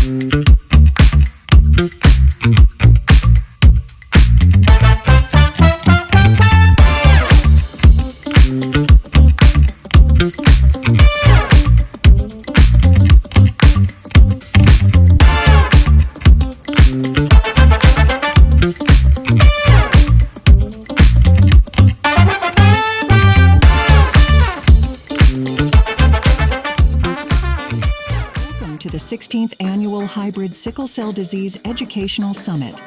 To the 16th Annual Hybrid Sickle Cell Disease Educational Summit,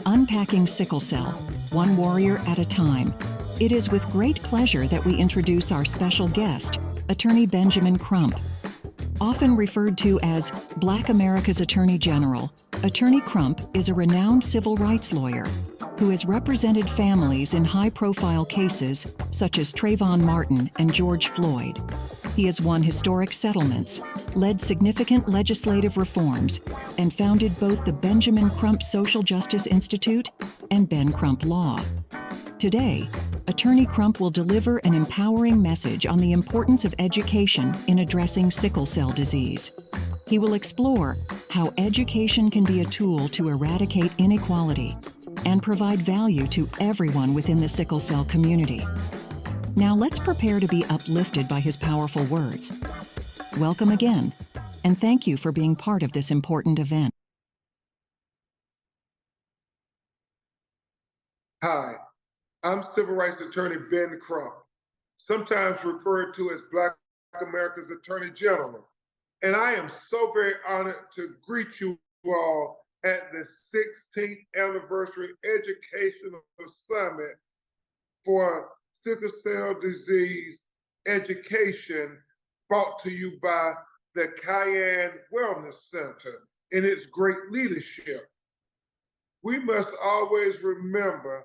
Unpacking Sickle Cell, One Warrior at a Time. It is with great pleasure that we introduce our special guest, Attorney Benjamin Crump. Often referred to as Black America's Attorney General, Attorney Crump is a renowned civil rights lawyer who has represented families in high-profile cases such as Trayvon Martin and George Floyd. He has won historic settlements, led significant legislative reforms, and founded both the Benjamin Crump Social Justice Institute and Ben Crump Law. Today, Attorney Crump will deliver an empowering message on the importance of education in addressing sickle cell disease. He will explore how education can be a tool to eradicate inequality and provide value to everyone within the sickle cell community. Now let's prepare to be uplifted by his powerful words. Welcome again, and thank you for being part of this important event. Hi, I'm Civil Rights Attorney Ben Crump, sometimes referred to as Black America's Attorney General. And I am so very honored to greet you all at the 16th Anniversary Educational Summit for Sickle Cell Disease Education, brought to you by the Cayenne Wellness Center and its great leadership. We must always remember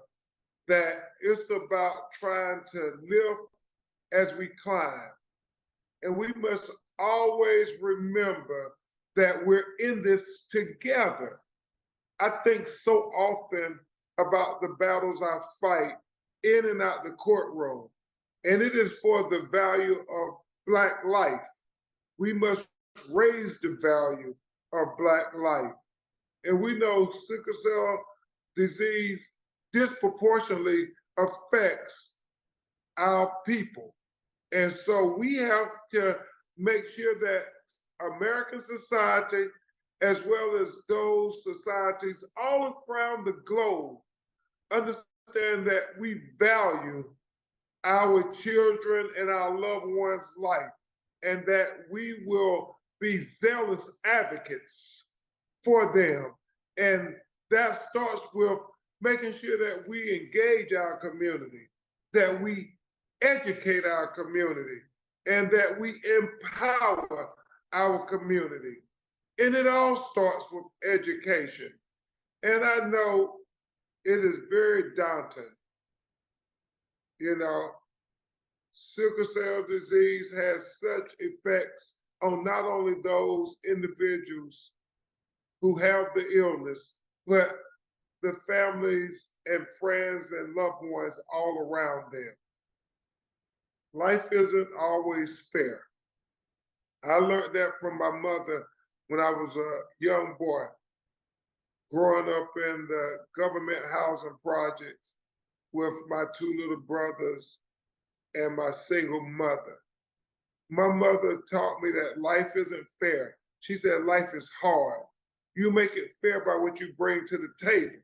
that it's about trying to live as we climb. And we must always remember that we're in this together. I think so often about the battles I fight in and out the courtroom, and it is for the value of Black life. We must raise the value of Black life. And we know sickle cell disease disproportionately affects our people. And so we have to make sure that American society, as well as those societies all around the globe, understand that we value our children and our loved ones' life, and that we will be zealous advocates for them. And that starts with making sure that we engage our community, that we educate our community, and that we empower our community. And it all starts with education. And I know it is very daunting. You know, sickle cell disease has such effects on not only those individuals who have the illness, but the families and friends and loved ones all around them. Life isn't always fair. I learned that from my mother when I was a young boy, growing up in the government housing projects with my two little brothers and my single mother. My mother taught me that life isn't fair. She said life is hard. You make it fair by what you bring to the table.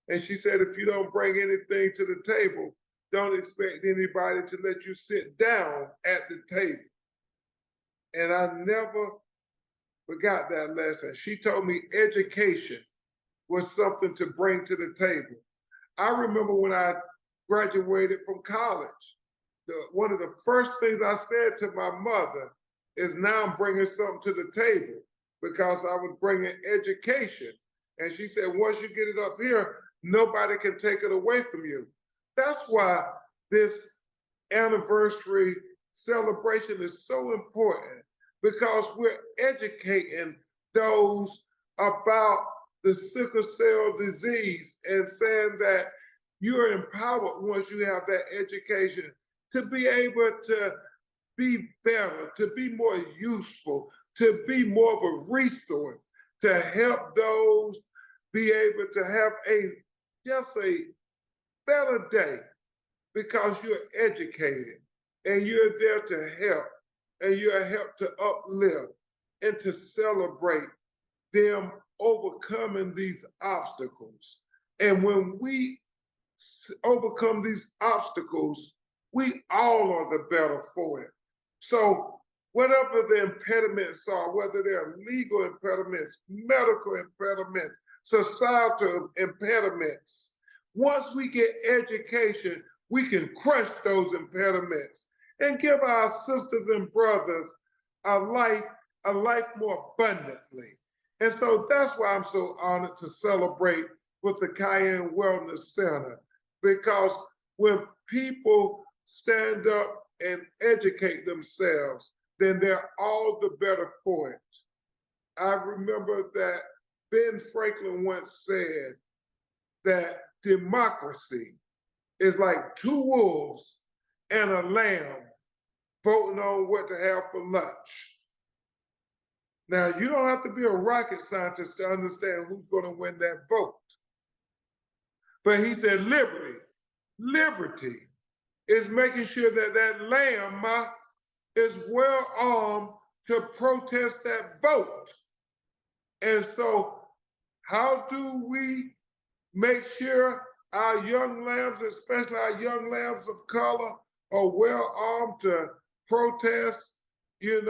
And she said, if you don't bring anything to the table, don't expect anybody to let you sit down at the table. And I never forgot that lesson. She told me education was something to bring to the table. I remember when I graduated from college, one of the first things I said to my mother is, now I'm bringing something to the table, because I was bringing education. And she said, once you get it up here, nobody can take it away from you. That's why this anniversary celebration is so important, because we're educating those about the sickle cell disease and saying that you're empowered once you have that education to be able to be better, to be more useful, to be more of a resource. to help those be able to have just a better day because you're educated and you're there to help and you're help to uplift and to celebrate them overcoming these obstacles. And when we overcome these obstacles, we all are the better for it. So whatever the impediments are, whether they're legal impediments, medical impediments, societal impediments, once we get education, we can crush those impediments and give our sisters and brothers a life more abundantly. And so that's why I'm so honored to celebrate with the Cayenne Wellness Center, because when people stand up and educate themselves, then they're all the better for it. I remember that Ben Franklin once said that democracy is like two wolves and a lamb voting on what to have for lunch. Now, you don't have to be a rocket scientist to understand who's going to win that vote. But he said liberty is making sure that that lamb is well armed to protest that vote. And so how do we make sure our young lambs, especially our young lambs of color, are well armed to protest, being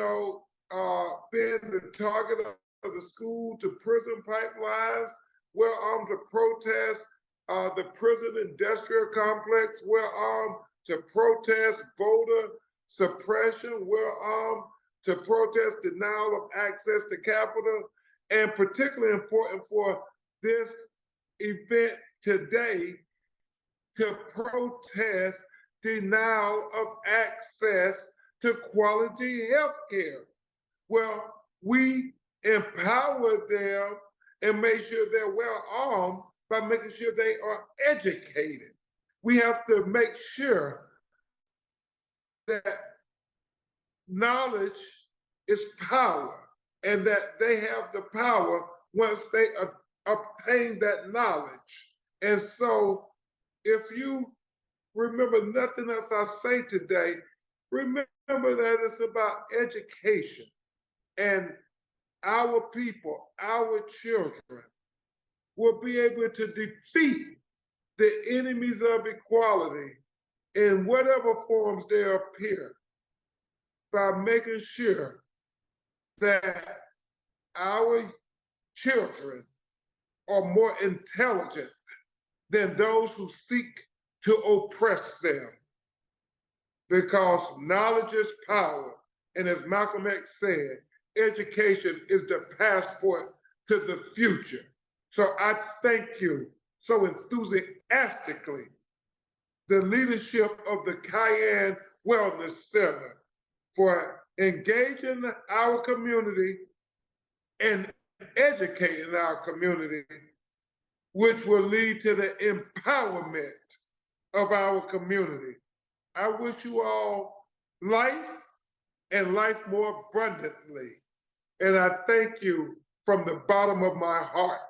the target of the school to prison pipelines, well armed to protest the prison industrial complex, well armed to protest voter suppression, well armed to protest denial of access to capital, and particularly important for this event today, to protest denial of access to quality health care. Well, we empower them and make sure they're well armed by making sure they are educated. We have to make sure that knowledge is power and that they have the power once they obtain that knowledge. And so if you remember nothing else I say today, remember that it's about education. And our people, our children, will be able to defeat the enemies of equality in whatever forms they appear by making sure that our children are more intelligent than those who seek to oppress them. Because knowledge is power. And as Malcolm X said, education is the passport to the future. So I thank you so enthusiastically, the leadership of the Cayenne Wellness Center, for engaging our community and educating our community, which will lead to the empowerment of our community. I wish you all life and life more abundantly. And I thank you from the bottom of my heart.